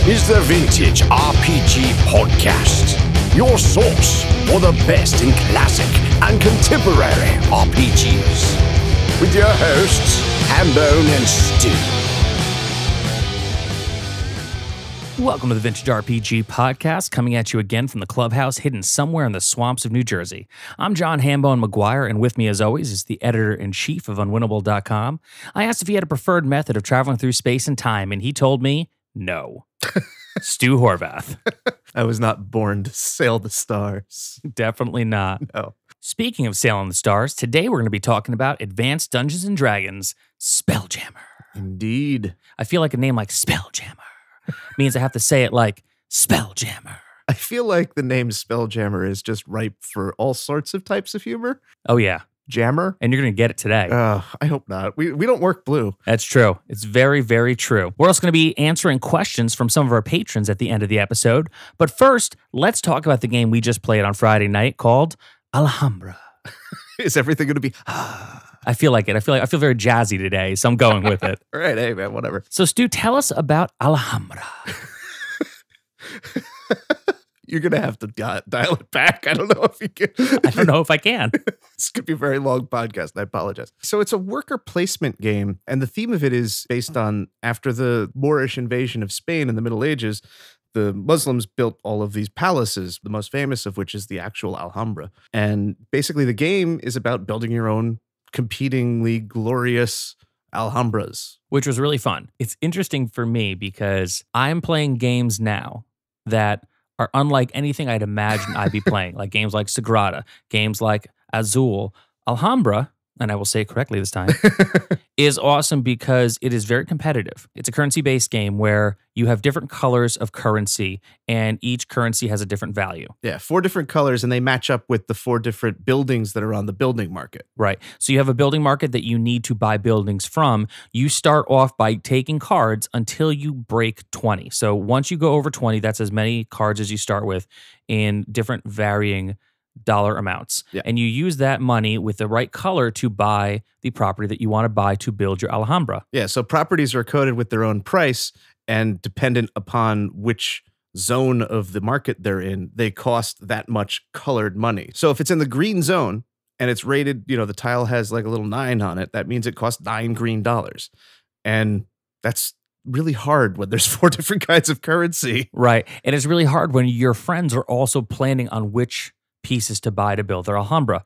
is the Vintage RPG Podcast, your source for the best in classic and contemporary RPGs. With your hosts, Hambone and Stu. Welcome to the Vintage RPG Podcast, coming at you again from the clubhouse hidden somewhere in the swamps of New Jersey. I'm John Hambone McGuire, and with me as always is the editor-in-chief of Unwinnable.com. I asked if he had a preferred method of traveling through space and time, and he told me no. Stu Horvath. I was not born to sail the stars. Definitely not. No. Speaking of sailing the stars, today we're going to be talking about Advanced Dungeons & Dragons Spelljammer. Indeed. I feel like a name like Spelljammer means I have to say it like Spelljammer. I feel like the name Spelljammer is just ripe for all sorts of types of humor. Oh, yeah. Jammer? And you're going to get it today. I hope not. We don't work blue. That's true. It's very, very true. We're also going to be answering questions from some of our patrons at the end of the episode. But first, let's talk about the game we just played on Friday night called Alhambra. Is everything going to be... I feel like it. I feel very jazzy today, so I'm going with it. All right, hey man, whatever. So Stu, tell us about Alhambra. You're going to have to dial it back. I don't know if you can. I don't know if I can. This could be a very long podcast. I apologize. So it's a worker placement game, and the theme of it is based on after the Moorish invasion of Spain in the Middle Ages, the Muslims built all of these palaces, the most famous of which is the actual Alhambra. And basically the game is about building your own competingly glorious Alhambras. Which was really fun. It's interesting for me because I'm playing games now that are unlike anything I'd imagine I'd be playing, like games like Sagrada, games like Azul. Alhambra, and I will say it correctly this time, is awesome because it is very competitive. It's a currency-based game where you have different colors of currency, and each currency has a different value. Yeah, 4 different colors, and they match up with the 4 different buildings that are on the building market. Right. So you have a building market that you need to buy buildings from. You start off by taking cards until you break 20. So once you go over 20, that's as many cards as you start with in different varying dollar amounts. Yeah. And you use that money with the right color to buy the property that you want to buy to build your Alhambra. Yeah, so properties are coded with their own price, and dependent upon which zone of the market they're in, they cost that much colored money. So if it's in the green zone and it's rated, the tile has like a little 9 on it, that means it costs $9 green. And that's really hard when there's 4 different kinds of currency. Right. And it's really hard when your friends are also planning on which pieces to buy to build their Alhambra,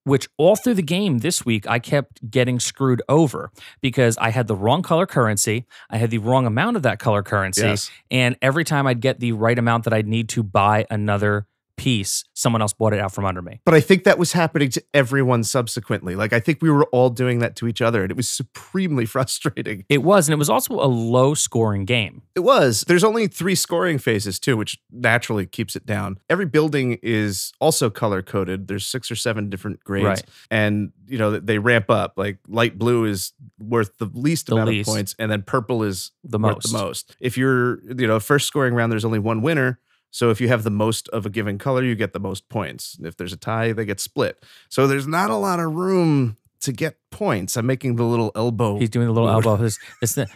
which all through the game this week, I kept getting screwed over because I had the wrong color currency. I had the wrong amount of that color currency. Yes. And every time I'd get the right amount that I'd need to buy another piece, someone else bought it out from under me. But I think that was happening to everyone subsequently. Like, I think we were all doing that to each other, and it was supremely frustrating. It was, and it was also a low-scoring game. It was. There's only 3 scoring phases, too, which naturally keeps it down. Every building is also color-coded. There's 6 or 7 different grades. Right. And, they ramp up. Like, light blue is worth the least amount of points, and then purple is worth the most. If you're, first scoring round, there's only one winner. So if you have the most of a given color, you get the most points. If there's a tie, they get split. So there's not a lot of room to get points. I'm making the little elbow. He's doing the little elbow. There's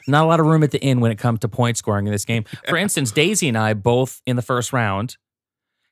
not a lot of room at the end when it comes to point scoring in this game. For instance, Daisy and I both in the first round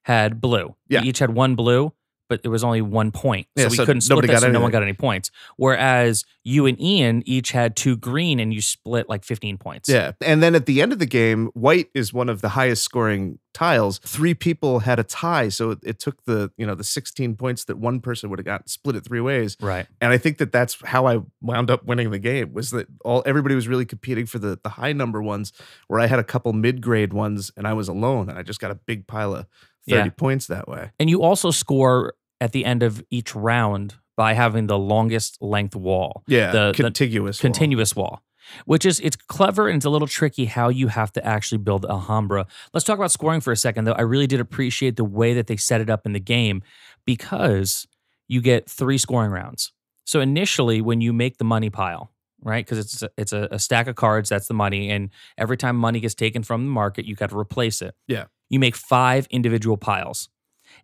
had blue. Yeah. We each had 1 blue, but it was only 1 point. So Yeah, we so couldn't split nobody that, got so no one anything. got any points. Whereas you and Ian each had 2 green, and you split like 15 points. Yeah. And then at the end of the game, white is one of the highest scoring tiles. 3 people had a tie. So it took the 16 points that one person would have got, split it 3 ways. Right. And I think that's how I wound up winning the game, was that everybody was really competing for the high number ones, where I had a couple mid-grade ones and I was alone, and I just got a big pile of 30 points that way. And you also score at the end of each round by having the longest length wall. Yeah, the continuous wall. Which is, it's clever, and it's a little tricky how you have to actually build Alhambra. Let's talk about scoring for a second, though. I really did appreciate the way that they set it up in the game, because you get 3 scoring rounds. So initially, when you make the money pile, right, because it's a stack of cards, that's the money, and every time money gets taken from the market, you got to replace it. Yeah. You make 5 individual piles.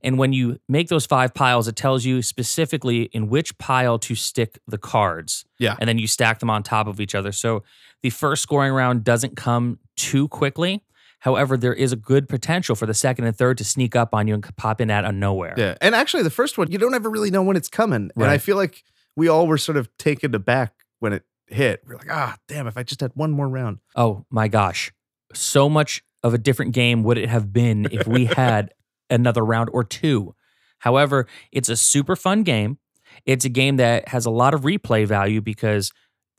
And when you make those 5 piles, it tells you specifically in which pile to stick the cards. Yeah. And then you stack them on top of each other. So the first scoring round doesn't come too quickly. However, there is a good potential for the second and third to sneak up on you and pop in out of nowhere. Yeah. And actually, the first one, you don't ever really know when it's coming. Right. And I feel like we all were sort of taken aback when it hit. We're like, damn, if I just had one more round. Oh my gosh. So much of a different game would it have been if we had another round or two. However, it's a super fun game. It's a game that has a lot of replay value because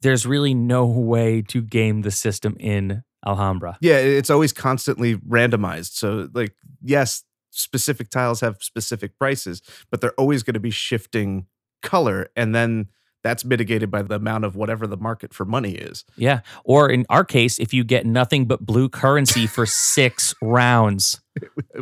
there's really no way to game the system in Alhambra. Yeah, it's always constantly randomized. So, like, yes, specific tiles have specific prices, but they're always going to be shifting color. And then that's mitigated by the amount of whatever the market for money is. Yeah. Or in our case, if you get nothing but blue currency for 6 rounds.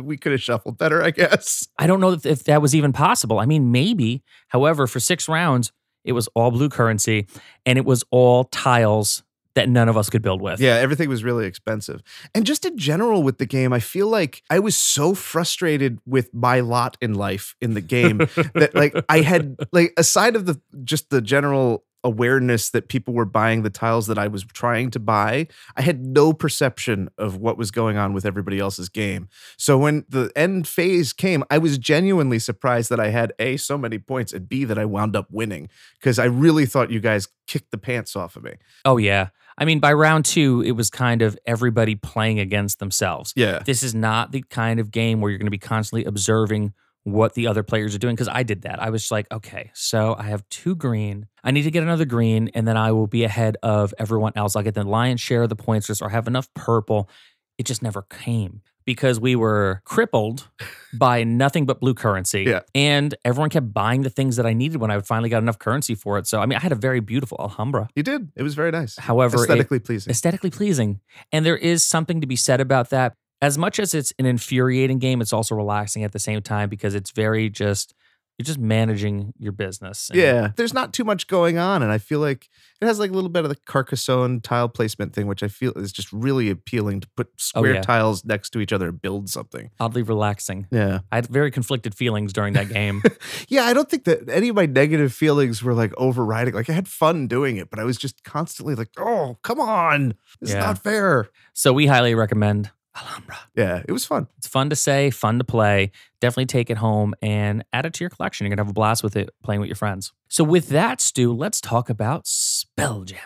We could have shuffled better, I guess. I don't know if that was even possible. I mean, maybe. However, for 6 rounds, it was all blue currency and it was all tiles that none of us could build with. Yeah, everything was really expensive. And just in general with the game, I feel like I was so frustrated with my lot in life in the game that like I had like aside of the general awareness that people were buying the tiles that I was trying to buy, I had no perception of what was going on with everybody else's game. So when the end phase came, I was genuinely surprised that I had A, so many points, and B, that I wound up winning because I really thought you guys kicked the pants off of me. Oh, yeah. I mean, by round 2, it was kind of everybody playing against themselves. Yeah. This is not the kind of game where you're going to be constantly observing what the other players are doing, because I did that. I was like, okay, so I have 2 green. I need to get another green, and then I will be ahead of everyone else. I'll get the lion's share of the points, or have enough purple. It just never came because we were crippled by nothing but blue currency. Yeah. And everyone kept buying the things that I needed when I finally got enough currency for it. So, I mean, I had a very beautiful Alhambra. You did. It was very nice. However, aesthetically pleasing. Aesthetically pleasing. And there is something to be said about that. As much as it's an infuriating game, it's also relaxing at the same time because it's very you're just managing your business. Yeah. There's not too much going on. And I feel like it has like a little bit of the Carcassonne tile placement thing, which I feel is just really appealing to put square tiles next to each other and build something. Oddly relaxing. Yeah. I had very conflicted feelings during that game. Yeah. I don't think that any of my negative feelings were like overriding. Like I had fun doing it, but I was just constantly like, oh, come on. This is not fair. So we highly recommend Alhambra. Yeah, it was fun. It's fun to say, fun to play. Definitely take it home and add it to your collection. You're going to have a blast with it playing with your friends. So with that, Stu, let's talk about Spelljammer.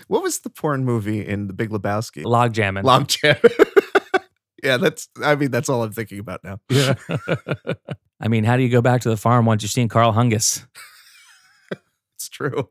What was the porn movie in The Big Lebowski? Logjamming. Logjamming. Yeah, that's all I'm thinking about now. Yeah. I mean, how do you go back to the farm once you've seen Carl Hungus? It's true.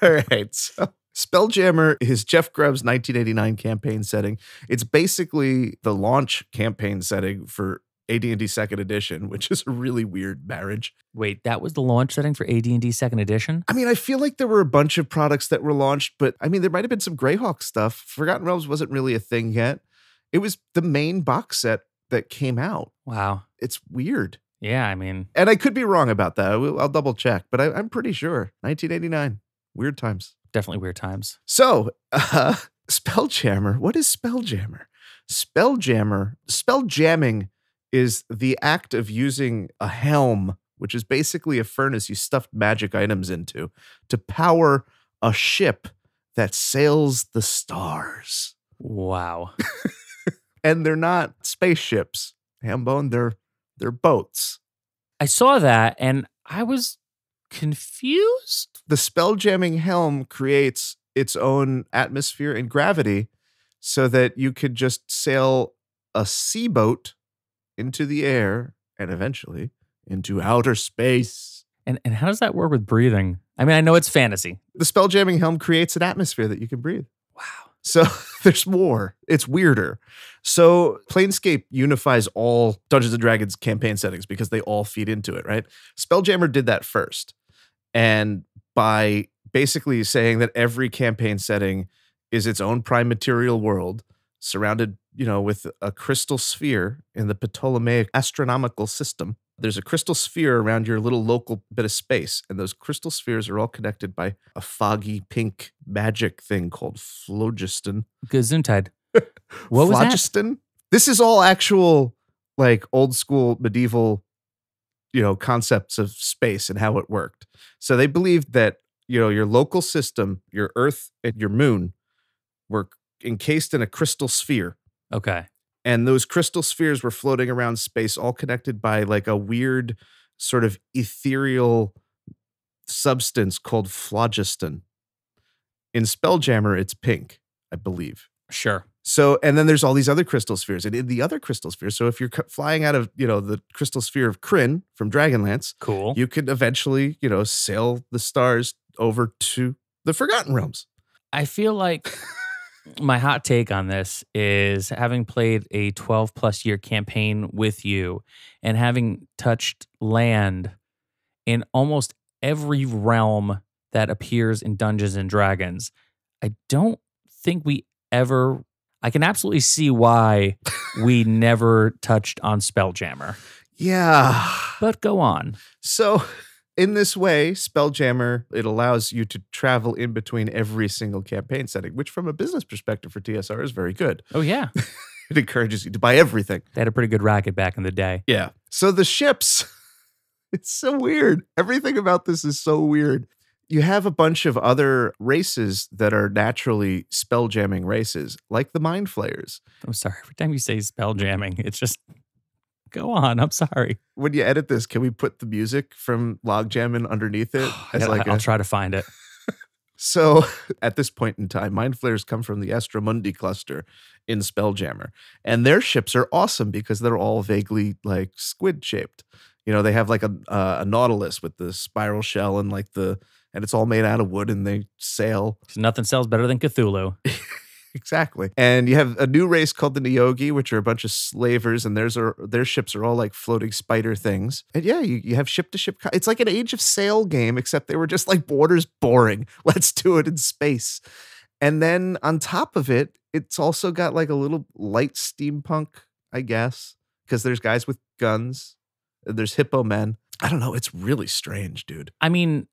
All right, so Spelljammer is Jeff Grubb's 1989 campaign setting. It's basically the launch campaign setting for AD&D 2nd Edition, which is a really weird marriage. Wait, that was the launch setting for AD&D 2nd Edition? I mean, I feel like there were a bunch of products that were launched, but I mean, there might have been some Greyhawk stuff. Forgotten Realms wasn't really a thing yet. It was the main box set that came out. Wow. It's weird. Yeah, I mean. And I could be wrong about that. I'll double check, but I'm pretty sure. 1989. Weird times. Definitely weird times. So, Spelljammer. What is Spelljammer? Spelljamming is the act of using a helm, which is basically a furnace you stuffed magic items into, to power a ship that sails the stars. Wow. And they're not spaceships, Hambone. They're boats. I saw that and I was confused. The spelljamming helm creates its own atmosphere and gravity so that you could just sail a sea boat into the air and eventually into outer space. And how does that work with breathing? I mean, I know it's fantasy. The spelljamming helm creates an atmosphere that you can breathe. Wow. So there's more. It's weirder. So Planescape unifies all Dungeons & Dragons campaign settings because they all feed into it, right? Spelljammer did that first. And by basically saying that every campaign setting is its own prime material world surrounded, with a crystal sphere in the Ptolemaic astronomical system. There's a crystal sphere around your little local bit of space, and those crystal spheres are all connected by a foggy pink magic thing called phlogiston. Gesundheit. What was that? This is all actual, like, old school medieval, concepts of space and how it worked. So they believed that, your local system, your Earth and your moon, were encased in a crystal sphere. Okay. And those crystal spheres were floating around space, all connected by like a weird sort of ethereal substance called phlogiston. In Spelljammer, it's pink, I believe. Sure. So, and then there's all these other crystal spheres. And in the other crystal spheres, so if you're flying out of, the crystal sphere of Kryn from Dragonlance, Cool. you could eventually, sail the stars over to the Forgotten Realms. I feel like my hot take on this is having played a 12 plus year campaign with you and having touched land in almost every realm that appears in Dungeons and Dragons. I don't think I can absolutely see why we never touched on Spelljammer. Yeah. But go on. So in this way, Spelljammer, it allows you to travel in between every single campaign setting, which from a business perspective for TSR is very good. Oh, yeah. It encourages you to buy everything. They had a pretty good racket back in the day. Yeah. So the ships, it's so weird. Everything about this is so weird. You have a bunch of other races that are naturally spelljamming races, like the Mind Flayers. I'm sorry. Every time you say spelljamming, it's just, go on. I'm sorry. When you edit this, can we put the music from Logjammin' underneath it? I'll try to find it. So at this point in time, Mind Flayers come from the Astromundi cluster in Spelljammer. And their ships are awesome because they're all vaguely like squid shaped. They have like a Nautilus with the spiral shell and and it's all made out of wood and they sail. Nothing sells better than Cthulhu. Exactly. And you have a new race called the Neogi, which are a bunch of slavers, and their ships are all like floating spider things. And yeah, you have ship-to-ship. It's like an Age of Sail game, except they were just like, borders boring. Let's do it in space. And then on top of it, it's also got like a little light steampunk, I guess, because there's guys with guns. There's hippo men. I don't know. It's really strange, dude. I mean,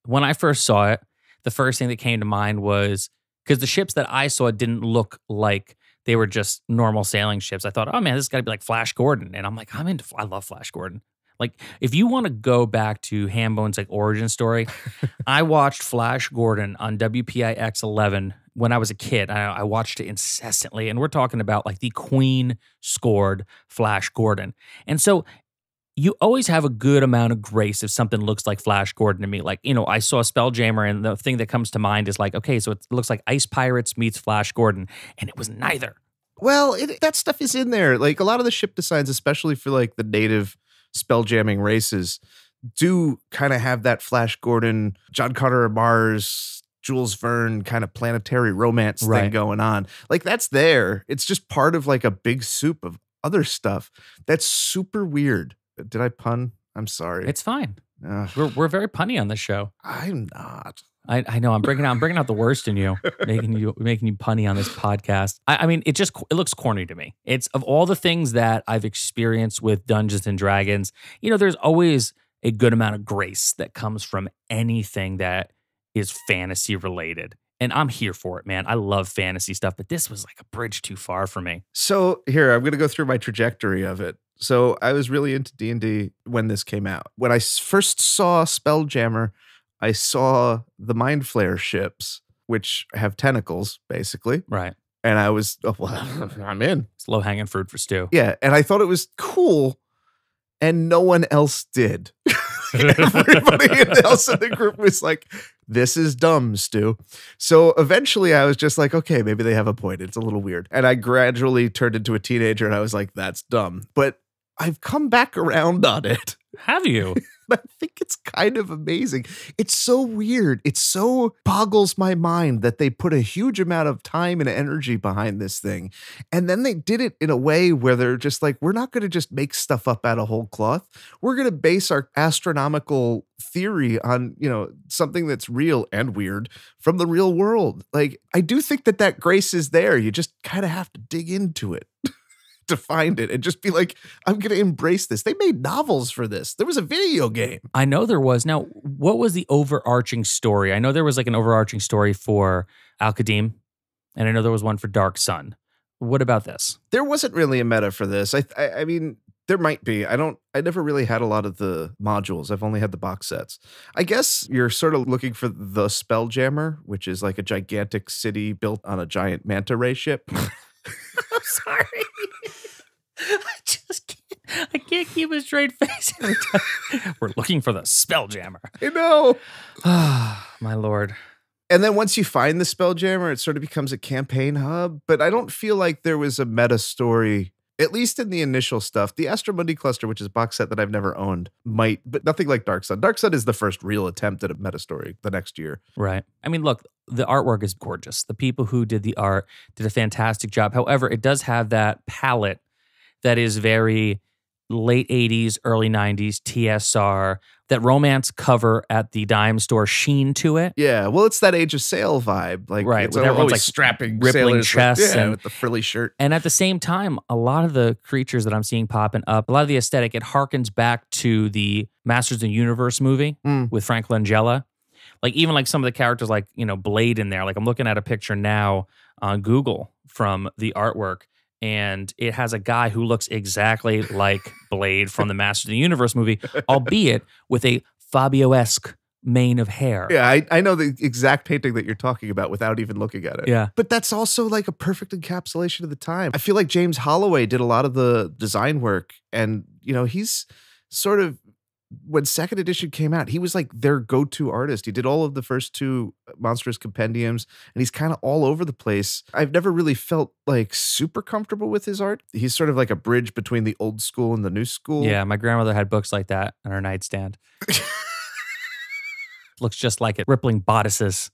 when I first saw it, the first thing that came to mind was, because the ships that I saw didn't look like they were just normal sailing ships. I thought, oh man, this has got to be like Flash Gordon. And I'm like, I love Flash Gordon. Like, if you want to go back to Hambone's like origin story, I watched Flash Gordon on WPIX 11 when I was a kid. I watched it incessantly. And we're talking about like the Queen scored Flash Gordon. And so you always have a good amount of grace if something looks like Flash Gordon to me. Like, I saw Spelljammer, and the thing that comes to mind is like, okay, so it looks like Ice Pirates meets Flash Gordon, and it was neither. Well, that stuff is in there. Like, a lot of the ship designs, especially for like the native spelljamming races, do kind of have that Flash Gordon, John Carter of Mars, Jules Verne kind of planetary romance thing going on. Like, that's there. It's just part of like a big soup of other stuff. That's super weird. Did I pun? I'm sorry. It's fine. We're very punny on this show. I'm not. I know. I'm bringing out the worst in you, making you punny on this podcast. I mean, it looks corny to me. It's, of all the things that I've experienced with Dungeons and Dragons, there's always a good amount of grace that comes from anything that is fantasy related. And I'm here for it, man. I love fantasy stuff, but this was like a bridge too far for me. So here, I'm going to go through my trajectory of it. So I was really into D&D when this came out. When I first saw Spelljammer, I saw the Mind Flayer ships, which have tentacles, basically. Right. And I was, I'm in. It's low-hanging fruit for Stu. Yeah, and I thought it was cool, and no one else did. Everybody else in the group was like, this is dumb, Stu. So eventually I was just like, okay, maybe they have a point. It's a little weird. And I gradually turned into a teenager, and I was like, that's dumb. But I've come back around on it. Have you? I think it's kind of amazing. It's so weird. It so boggles my mind that they put a huge amount of time and energy behind this thing. And then they did it in a way where they're just like, we're not going to just make stuff up out of whole cloth. We're going to base our astronomical theory on, something that's real and weird from the real world. Like, I do think that grace is there. You just kind of have to dig into it to find it and just be like, I'm going to embrace this. They made novels for this. There was a video game. I know there was. Now, what was the overarching story? I know there was like an overarching story for Al-Qadim, and I know there was one for Dark Sun. What about this? There wasn't really a meta for this. I mean, There might be. I never really had a lot of the modules. I've only had the box sets. I guess you're sort of looking for the Spelljammer, which is like a gigantic city built on a giant manta ray ship. I'm sorry. I can't keep a straight face every time. We're looking for the Spelljammer. I know. My lord. And then once you find the Spelljammer, it sort of becomes a campaign hub. But I don't feel like there was a meta story, at least in the initial stuff. The Astromundi cluster, which is a box set that I've never owned, might, but nothing like Dark Sun. Dark Sun is the first real attempt at a meta story the next year. Right. I mean, look, the artwork is gorgeous. The people who did the art did a fantastic job. However, it does have that palette that is very late 80s, early 90s, TSR, that romance cover at the dime store sheen to it. Yeah, well, it's that Age of Sail vibe. Like, right, it's with everyone's always like strapping rippling sailors chests and with the frilly shirt. And at the same time, a lot of the creatures that I'm seeing popping up, a lot of the aesthetic, it harkens back to the Masters of the Universe movie with Frank Langella. Like even like some of the characters like, Blade in there. Like I'm looking at a picture now on Google from the artwork, and it has a guy who looks exactly like Blade from the Masters of the Universe movie, albeit with a Fabio-esque mane of hair. Yeah, I know the exact painting that you're talking about without even looking at it. Yeah. But that's also like a perfect encapsulation of the time. I feel like James Holloway did a lot of the design work, and, he's sort of, when second edition came out, he was like their go-to artist. He did all of the first two Monstrous Compendiums, and he's kind of all over the place. I've never really felt like super comfortable with his art. He's sort of like a bridge between the old school and the new school. Yeah, my grandmother had books like that on her nightstand. Looks just like it. Rippling bodices.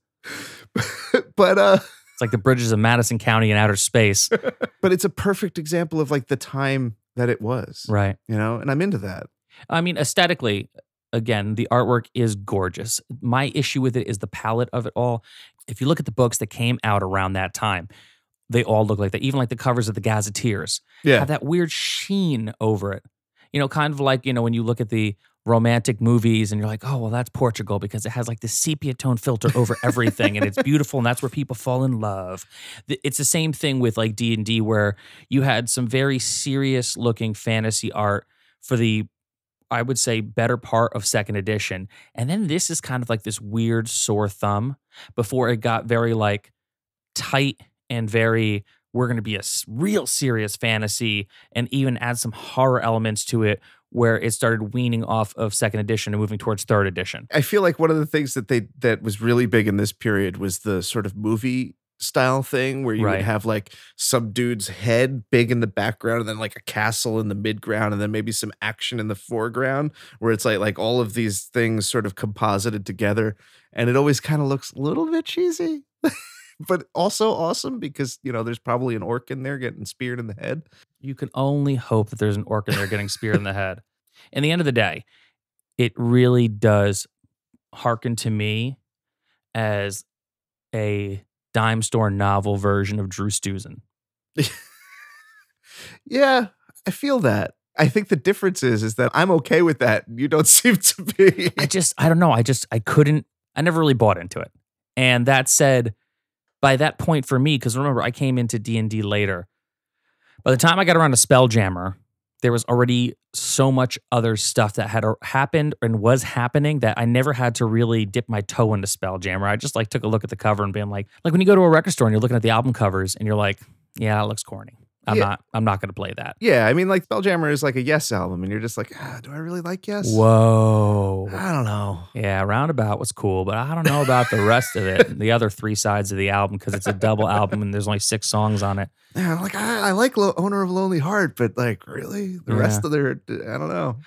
But it's like the bridges of Madison County in outer space. But it's a perfect example of like the time that it was. Right. And I'm into that. I mean, aesthetically, again, the artwork is gorgeous. My issue with it is the palette of it all. If you look at the books that came out around that time, they all look like that. Even like the covers of the Gazetteers have that weird sheen over it. Kind of like, when you look at the romantic movies and you're like, oh, well, that's Portugal because it has like this sepia tone filter over everything and it's beautiful and that's where people fall in love. It's the same thing with like D&D where you had some very serious looking fantasy art for the, I would say, better part of second edition. And then this is kind of like this weird sore thumb before it got very like tight and very, we're going to be a real serious fantasy and even add some horror elements to it where it started weaning off of second edition and moving towards third edition. I feel like one of the things that was really big in this period was the sort of movie style thing where you would have like some dude's head big in the background and then like a castle in the midground and then maybe some action in the foreground where it's like all of these things sort of composited together, and it always kind of looks a little bit cheesy. But also awesome because, there's probably an orc in there getting speared in the head. You can only hope that there's an orc in there getting speared in the head. In the end of the day, it really does hearken to me as a dime store novel version of Drew Struzan. Yeah, I feel that. I think the difference is that I'm okay with that. You don't seem to be. I don't know. I never really bought into it. And that said, by that point for me, because remember, I came into D&D later. By the time I got around to Spelljammer, there was already so much other stuff that had happened and was happening that I never had to really dip my toe into Spelljammer. I just like took a look at the cover and being like when you go to a record store and you're looking at the album covers and you're like, yeah, it looks corny. I'm not going to play that. Yeah, I mean, like Spelljammer is like a Yes album, and you're just like, do I really like Yes? Whoa. I don't know. Yeah, Roundabout was cool, but I don't know about the rest of it, the other three sides of the album, because it's a double album and there's only 6 songs on it. Yeah, like I like Owner of a Lonely Heart, but like really, the rest of their, I don't know.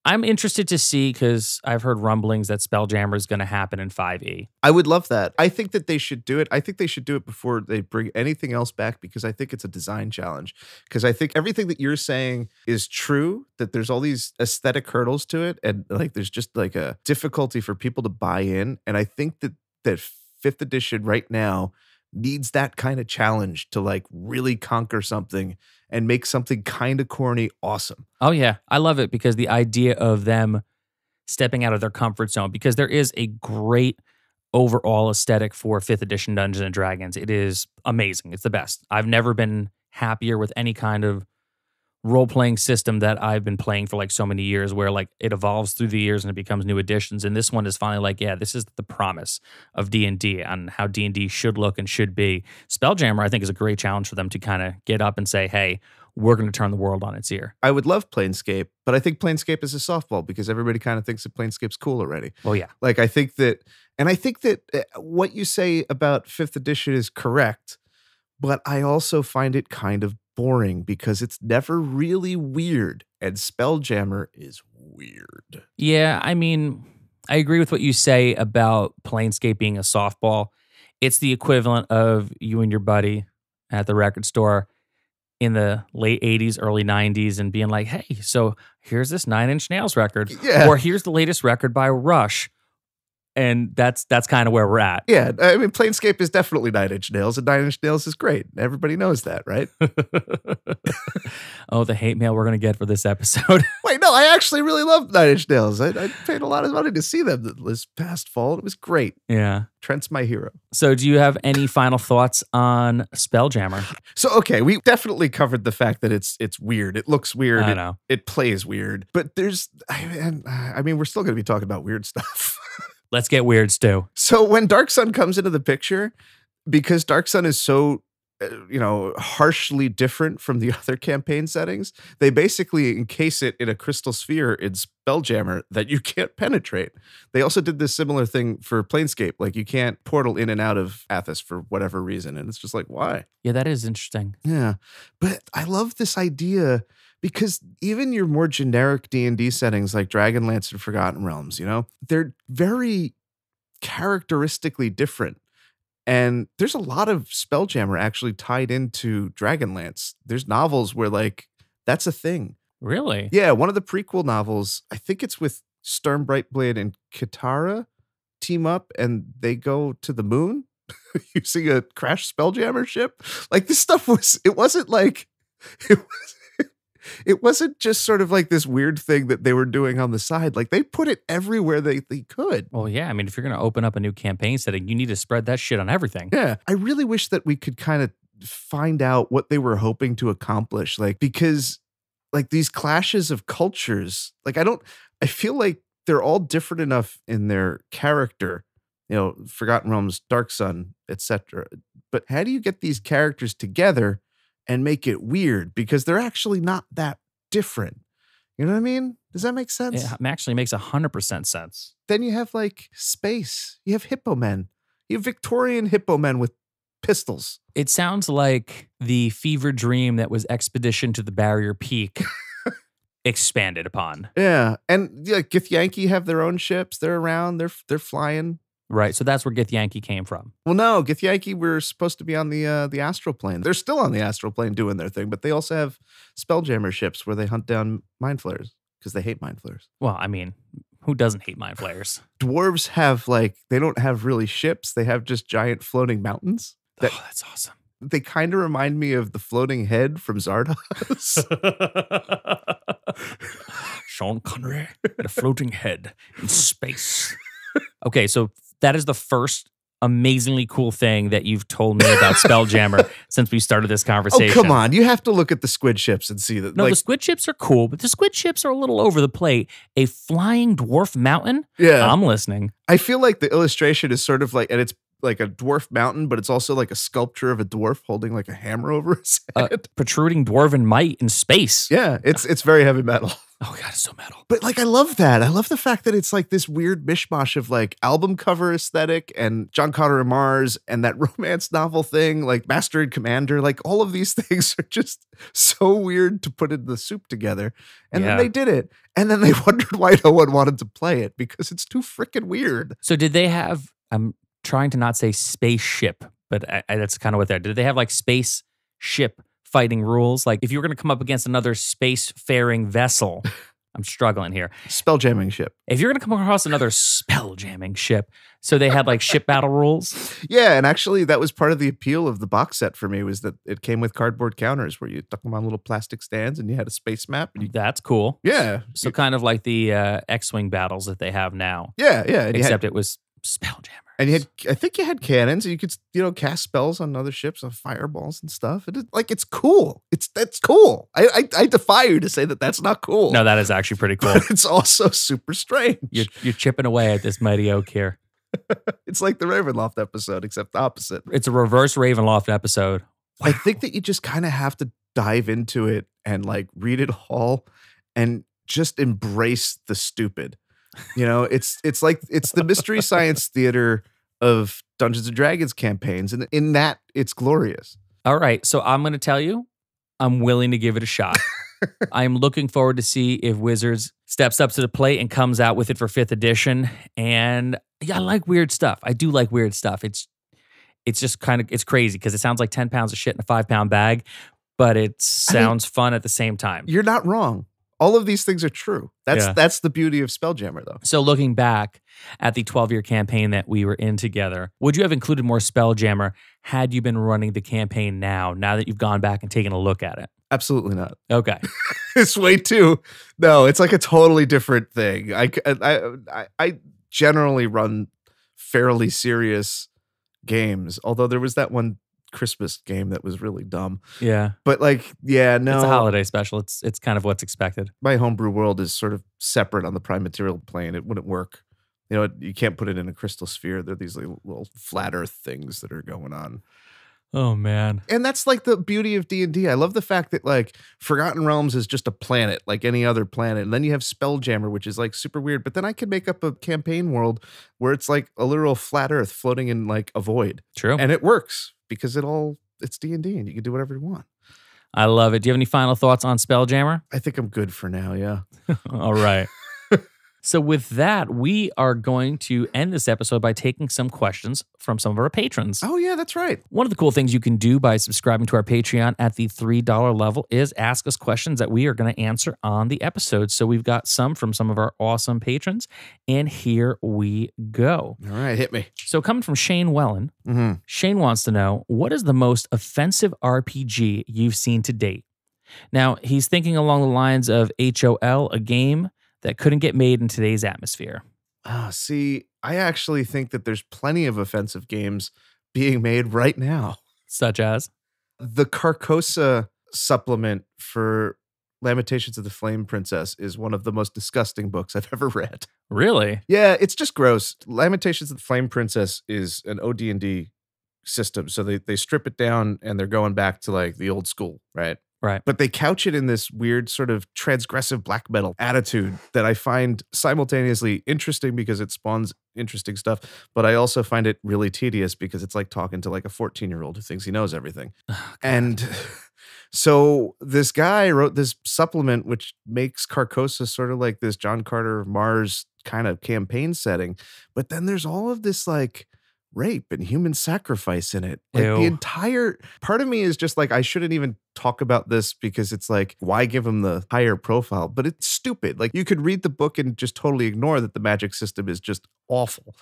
I'm interested to see because I've heard rumblings that Spelljammer is going to happen in 5e. I would love that. I think that they should do it. I think they should do it before they bring anything else back because I think it's a design challenge. Because I think everything that you're saying is true, that there's all these aesthetic hurdles to it. And like there's just like a difficulty for people to buy in. And I think that 5th edition right now needs that kind of challenge to like really conquer something and make something kind of corny awesome. Oh yeah, I love it because the idea of them stepping out of their comfort zone, because there is a great overall aesthetic for 5th edition Dungeons and Dragons. It is amazing. It's the best. I've never been happier with any kind of role-playing system that I've been playing for like so many years, where like it evolves through the years and it becomes new additions. And this one is finally like, yeah, this is the promise of D&D and how D&D should look and should be. Spelljammer, I think, is a great challenge for them to kind of get up and say, hey, we're going to turn the world on its ear. I would love Planescape, but I think Planescape is a softball because everybody kind of thinks that Planescape's cool already. Oh, yeah. Like, I think that what you say about 5th edition is correct, but I also find it kind of boring because it's never really weird, and Spelljammer is weird. Yeah, I mean, I agree with what you say about Planescape being a softball. It's the equivalent of you and your buddy at the record store in the late 80s, early 90s and being like, hey, so here's this 9 Inch Nails record. Yeah. Or here's the latest record by Rush. And that's kind of where we're at. Yeah, I mean, Planescape is definitely 9 Inch Nails, and 9 Inch Nails is great. Everybody knows that, right? Oh, the hate mail we're going to get for this episode. Wait, no, I actually really love 9 Inch Nails. I paid a lot of money to see them this past fall. It was great. Yeah. Trent's my hero. So do you have any final thoughts on Spelljammer? So, okay, we definitely covered the fact that it's weird. It looks weird. I know. It plays weird. But I mean, we're still going to be talking about weird stuff. Let's get weird, Stu. So when Dark Sun comes into the picture, because Dark Sun is so, harshly different from the other campaign settings, they basically encase it in a crystal sphere in Spelljammer that you can't penetrate. They also did this similar thing for Planescape. Like, you can't portal in and out of Athos for whatever reason. And it's just like, why? Yeah, that is interesting. Yeah. But I love this idea because even your more generic D&D settings like Dragonlance and Forgotten Realms, they're very characteristically different. And there's a lot of Spelljammer actually tied into Dragonlance. There's novels where, like, that's a thing. Really? Yeah, one of the prequel novels, I think it's with Sturm Brightblade and Katara, team up and they go to the moon using a crashed Spelljammer ship. Like, this stuff it wasn't just sort of like this weird thing that they were doing on the side. Like, they put it everywhere they could. Well, yeah. I mean, if you're going to open up a new campaign setting, you need to spread that shit on everything. Yeah. I really wish that we could kind of find out what they were hoping to accomplish. Like, because like these clashes of cultures, like, I feel like they're all different enough in their character, Forgotten Realms, Dark Sun, etc. But how do you get these characters together and make it weird? Because they're actually not that different. You know what I mean? Does that make sense? It actually makes 100% sense. Then you have like space. You have hippo men. You have Victorian hippo men with pistols. It sounds like the fever dream that was Expedition to the Barrier Peak expanded upon. Yeah. And Githyanki have their own ships. They're around. They're flying. Right, so that's where Githyanki came from. Well, no, Githyanki were supposed to be on the astral plane. They're still on the astral plane doing their thing, but they also have Spelljammer ships where they hunt down mind flayers because they hate mind flayers. Well, I mean, who doesn't hate mind flayers? Dwarves have they don't have really ships. They have just giant floating mountains. That's awesome. They kind of remind me of the floating head from Zardoz. Sean Connery, the floating head in space. Okay, so that is the first amazingly cool thing that you've told me about Spelljammer since we started this conversation. Oh, come on. You have to look at the squid ships and see that. No, the squid ships are cool, but the squid ships are a little over the plate. A flying dwarf mountain? Yeah. I'm listening. I feel like the illustration is sort of like, and it's like a dwarf mountain, but it's also like a sculpture of a dwarf holding like a hammer over his head. Protruding dwarven might in space. Yeah, it's very heavy metal. Oh God, it's so metal. But like, I love that. I love the fact that it's like this weird mishmash of like album cover aesthetic and John Carter and Mars and that romance novel thing, like Master and Commander. Like, all of these things are just so weird to put in the soup together. And then they did it. And then they wondered why no one wanted to play it because it's too freaking weird. So did they have, I'm trying to not say spaceship, but that's kind of what they're, did they have like spaceship fighting rules? Like, if you were going to come up against another space-faring vessel, I'm struggling here. Spelljamming ship. If you're going to come across another spelljamming ship, so they had like ship battle rules? Yeah, and actually that was part of the appeal of the box set for me, was that it came with cardboard counters where you stuck them on little plastic stands and you had a space map. And That's cool. Yeah. So kind of like the X-Wing battles that they have now. Yeah. Except it was Spelljammer. And I think you had cannons. And you could, cast spells on other ships, on fireballs and stuff. It's cool. That's cool. I defy you to say that that's not cool. No, that is actually pretty cool. But it's also super strange. You're chipping away at this mighty oak here. It's like the Ravenloft episode, except opposite. It's a reverse Ravenloft episode. Wow. I think that you just kind of have to dive into it and like read it all and just embrace the stupid. It's the Mystery Science Theater of Dungeons and Dragons campaigns. And in that, it's glorious. All right. So I'm going to tell you, I'm willing to give it a shot. I'm looking forward to see if Wizards steps up to the plate and comes out with it for 5th edition. And yeah, I like weird stuff. I do like weird stuff. It's just it's crazy because it sounds like 10 pounds of shit in a 5-pound bag, but it sounds fun at the same time. You're not wrong. All of these things are true. That's the beauty of Spelljammer, though. So looking back at the 12-year campaign that we were in together, would you have included more Spelljammer had you been running the campaign now that you've gone back and taken a look at it? Absolutely not. Okay. It's way too. No, it's like a totally different thing. I generally run fairly serious games, although there was that one Christmas game that was really dumb. Yeah. But no. It's a holiday special. It's kind of what's expected. My homebrew world is sort of separate on the prime material plane. It wouldn't work. You can't put it in a crystal sphere. They're these little flat earth things that are going on. Oh, man. And that's like the beauty of D&D. I love the fact that like Forgotten Realms is just a planet like any other planet. And then you have Spelljammer, which is like super weird. But then I can make up a campaign world where it's like a literal flat earth floating in like a void. True. And it works because it's D&D and you can do whatever you want. I love it. Do you have any final thoughts on Spelljammer? I think I'm good for now, yeah. All right. So with that, we are going to end this episode by taking some questions from some of our patrons. Oh, yeah, that's right. One of the cool things you can do by subscribing to our Patreon at the $3 level is ask us questions that we are going to answer on the episode. So we've got some from some of our awesome patrons, and here we go. All right, hit me. So coming from Shane Wellen, Shane wants to know, what is the most offensive RPG you've seen to date? Now, he's thinking along the lines of HOL, a game that couldn't get made in today's atmosphere. See, I actually think that there's plenty of offensive games being made right now. Such as? The Carcosa supplement for Lamentations of the Flame Princess is one of the most disgusting books I've ever read. Really? Yeah, it's just gross. Lamentations of the Flame Princess is an OD&D system. So they strip it down and they're going back to like the old school, right? Right. But they couch it in this weird sort of transgressive black metal attitude that I find simultaneously interesting because it spawns interesting stuff. But I also find it really tedious because it's like talking to like a 14-year-old who thinks he knows everything. Oh, and so this guy wrote this supplement, which makes Carcosa sort of like this John Carter Mars kind of campaign setting. But then there's all of this like rape and human sacrifice in it. Like the entire part of me is just like, I shouldn't even talk about this because it's like, why give him the higher profile? But it's stupid. Like you could read the book and just totally ignore that the magic system is just awful.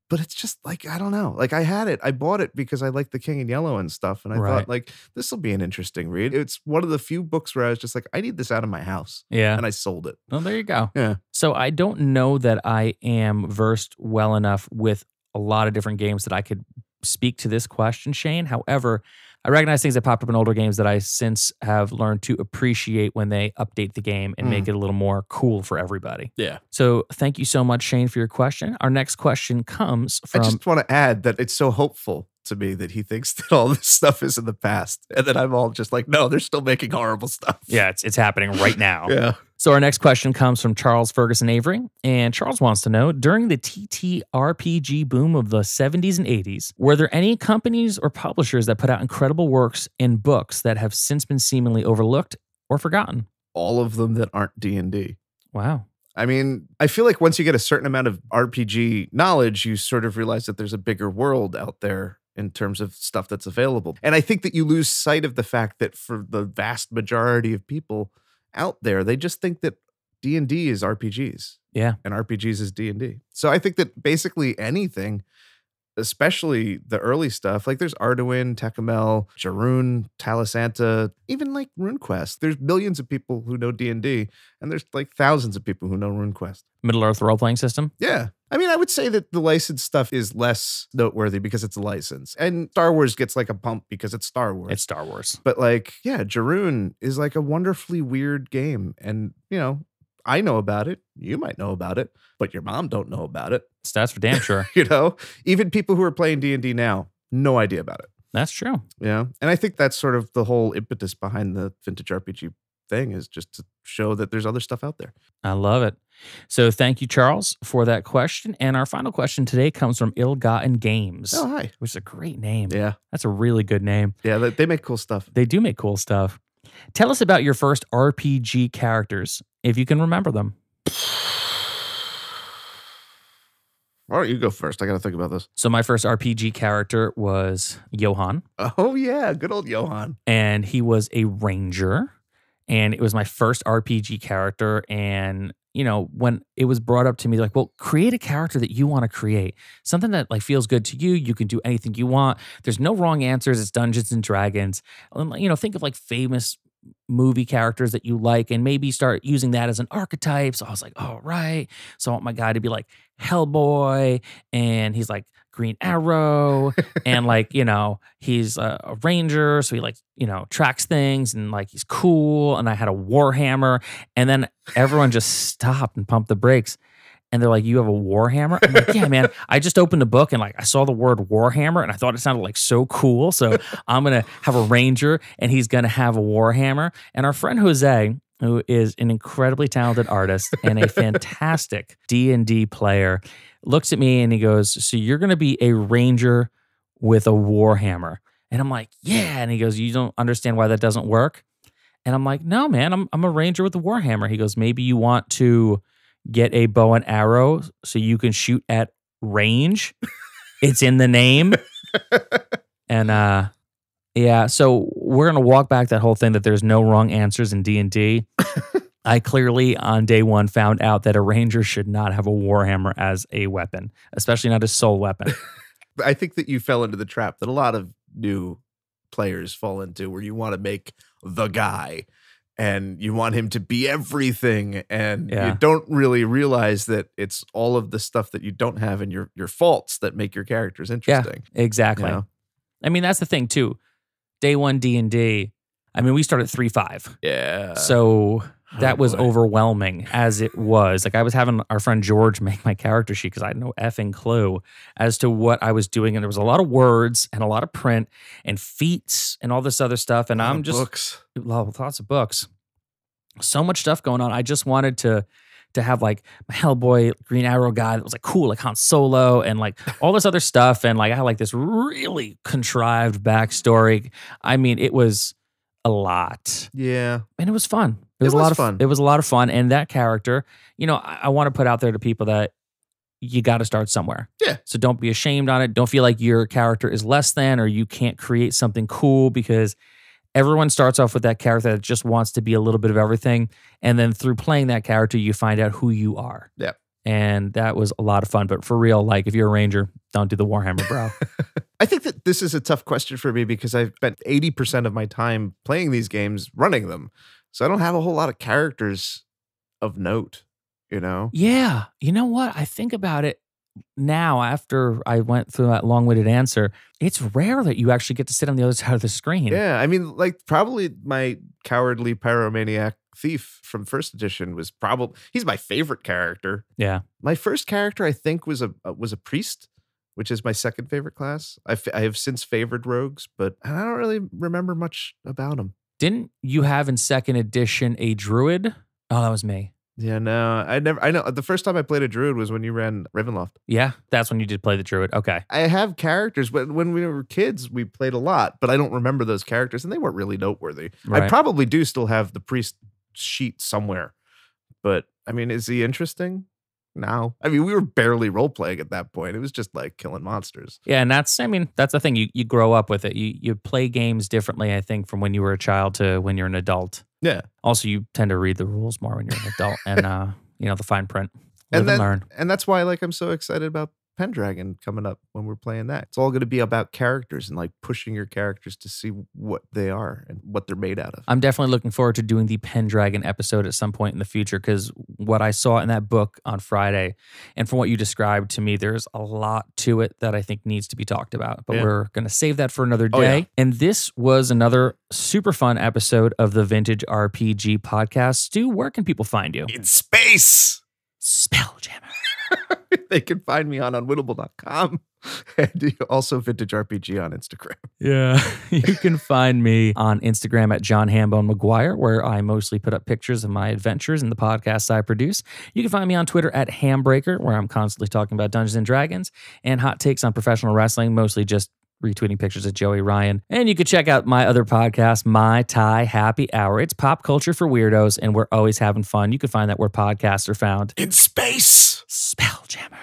But it's just like, I don't know. Like I had it. I bought it because I like The King in Yellow and stuff. And I thought like, this will be an interesting read. It's one of the few books where I was just like, I need this out of my house. Yeah. And I sold it. Well, there you go. Yeah. So I don't know that I am versed well enough with a lot of different games that I could speak to this question, Shane. However, I recognize things that popped up in older games that I since have learned to appreciate when they update the game and make it a little more cool for everybody. Yeah. So thank you so much, Shane, for your question. Our next question comes from... I just want to add that it's so hopeful to me that he thinks that all this stuff is in the past and that I'm all just like, no, they're still making horrible stuff. Yeah, it's happening right now. Yeah. So our next question comes from Charles Ferguson Avery, and Charles wants to know, during the TTRPG boom of the 70s and 80s, were there any companies or publishers that put out incredible works and books that have since been seemingly overlooked or forgotten? All of them that aren't D&D. Wow. I mean, I feel like once you get a certain amount of RPG knowledge, you sort of realize that there's a bigger world out there in terms of stuff that's available. And I think that you lose sight of the fact that for the vast majority of people out there, they just think that D&D is RPGs. Yeah. And RPGs is D&D. So I think that basically anything especially the early stuff. Like there's Arduin, Tecumel, Jarun, Talisanta, even like RuneQuest. There's millions of people who know D&D, and there's like thousands of people who know RuneQuest. Middle-earth role-playing system? Yeah. I mean, I would say that the licensed stuff is less noteworthy because it's a license. And Star Wars gets like a bump because it's Star Wars. It's Star Wars. But like, yeah, Jarun is like a wonderfully weird game. And, you know, I know about it. You might know about it, but your mom don't know about it. That's for damn sure. You know, even people who are playing D&D now, no idea about it. That's true. Yeah. And I think that's sort of the whole impetus behind the vintage RPG thing, is just to show that there's other stuff out there. I love it. So thank you, Charles, for that question. And our final question today comes from Ill-Gotten Games. Oh, hi. Which is a great name. Yeah. That's a really good name. Yeah, they make cool stuff. They do make cool stuff. Tell us about your first RPG characters, if you can remember them. Why don't you go first? I got to think about this. So my first RPG character was Johan. Oh, yeah. Good old Johan. And he was a ranger. And it was my first RPG character. And, you know, when it was brought up to me, like, well, create a character that you want to create. Something that like feels good to you. You can do anything you want. There's no wrong answers. It's Dungeons and Dragons. You know, think of like famous movie characters that you like and maybe start using that as an archetype. So I was like, all right. So I want my guy to be like Hellboy, and he's like Green Arrow, and like, you know, he's a ranger. So he like, you know, tracks things and like he's cool. And I had a Warhammer, and then everyone just stopped and pumped the brakes. And they're like, you have a Warhammer? I'm like, yeah, man. I just opened the book and like I saw the word Warhammer and I thought it sounded like so cool. So I'm going to have a ranger and he's going to have a Warhammer. And our friend Jose, who is an incredibly talented artist and a fantastic D&D player, looks at me and he goes, so you're going to be a ranger with a Warhammer? And I'm like, yeah. And he goes, you don't understand why that doesn't work? And I'm like, no, man, I'm a ranger with a Warhammer. He goes, maybe you want to get a bow and arrow so you can shoot at range. It's in the name. And yeah, so we're going to walk back that whole thing that there's no wrong answers in D&D. I clearly on day one found out that a ranger should not have a Warhammer as a weapon, especially not a soul weapon. I think that you fell into the trap that a lot of new players fall into, where you want to make the guy and you want him to be everything, and you don't really realize that it's all of the stuff that you don't have and your faults that make your characters interesting. Yeah, exactly. You know? I mean, that's the thing too. Day one D&D, I mean, we started 3.5. Yeah. So that was overwhelming as it was. Like I was having our friend George make my character sheet because I had no effing clue as to what I was doing. And there was a lot of words and a lot of print and feats and all this other stuff. And I'm just lots of books. So much stuff going on. I just wanted to have like my Hellboy Green Arrow guy that was like cool, like Han Solo, and like all this other stuff. And like I had like this really contrived backstory. I mean, it was a lot. Yeah. And it was fun. It was a lot of fun. It was a lot of fun. And that character, you know, I want to put out there to people that you got to start somewhere. Yeah. So don't be ashamed on it. Don't feel like your character is less than, or you can't create something cool, because everyone starts off with that character that just wants to be a little bit of everything. And then through playing that character, you find out who you are. Yeah. And that was a lot of fun. But for real, like if you're a ranger, don't do the Warhammer, bro. I think that this is a tough question for me because I've spent 80% of my time playing these games, running them. So I don't have a whole lot of characters of note, you know? Yeah. You know what? I think about it now after I went through that long-winded answer. It's rare that you actually get to sit on the other side of the screen. Yeah. I mean, like probably my cowardly pyromaniac thief from first edition was probably, he's my favorite character. Yeah. My first character, I think, was a priest, which is my second favorite class. I have since favored rogues, but I don't really remember much about them. Didn't you have in second edition a druid? Oh, that was me. Yeah, no, I know the first time I played a druid was when you ran Ravenloft. Yeah, that's when you did play the druid. Okay. I have characters, but when we were kids, we played a lot, but I don't remember those characters, and they weren't really noteworthy. Right. I probably do still have the priest sheet somewhere, but I mean, is he interesting? No. I mean, we were barely role-playing at that point. It was just like killing monsters. Yeah, and that's the thing. You grow up with it. You play games differently, I think, from when you were a child to when you're an adult. Yeah. Also, you tend to read the rules more when you're an adult and, you know, the fine print. Live and learn. And that's why, like, I'm so excited about Pendragon coming up when we're playing that. It's all going to be about characters and like pushing your characters to see what they are and what they're made out of. I'm definitely looking forward to doing the Pendragon episode at some point in the future, because what I saw in that book on Friday and from what you described to me, there's a lot to it that I think needs to be talked about. But we're going to save that for another day. Oh, yeah. And this was another super fun episode of the Vintage RPG podcast. Stu, where can people find you? In space! Spelljammer. They can find me on unwinnable.com and also Vintage RPG on Instagram. Yeah. You can find me on Instagram at John Hambone McGuire, where I mostly put up pictures of my adventures and the podcasts I produce. You can find me on Twitter at Hambreaker, where I'm constantly talking about Dungeons and Dragons and hot takes on professional wrestling, mostly just retweeting pictures of Joey Ryan. And you can check out my other podcast, My Thai Happy Hour. It's pop culture for weirdos, and we're always having fun. You can find that where podcasts are found. In space! Spelljammer.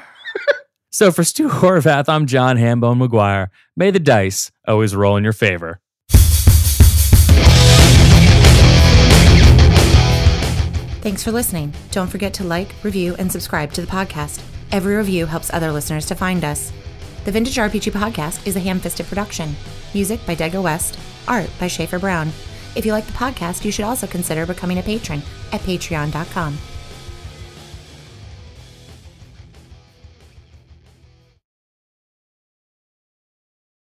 So for Stu Horvath, I'm John Hambone McGuire. May the dice always roll in your favor. Thanks for listening. Don't forget to like, review, and subscribe to the podcast. Every review helps other listeners to find us. The Vintage RPG Podcast is a ham-fisted production. Music by Dego West. Art by Schaefer Brown. If you like the podcast, you should also consider becoming a patron at patreon.com.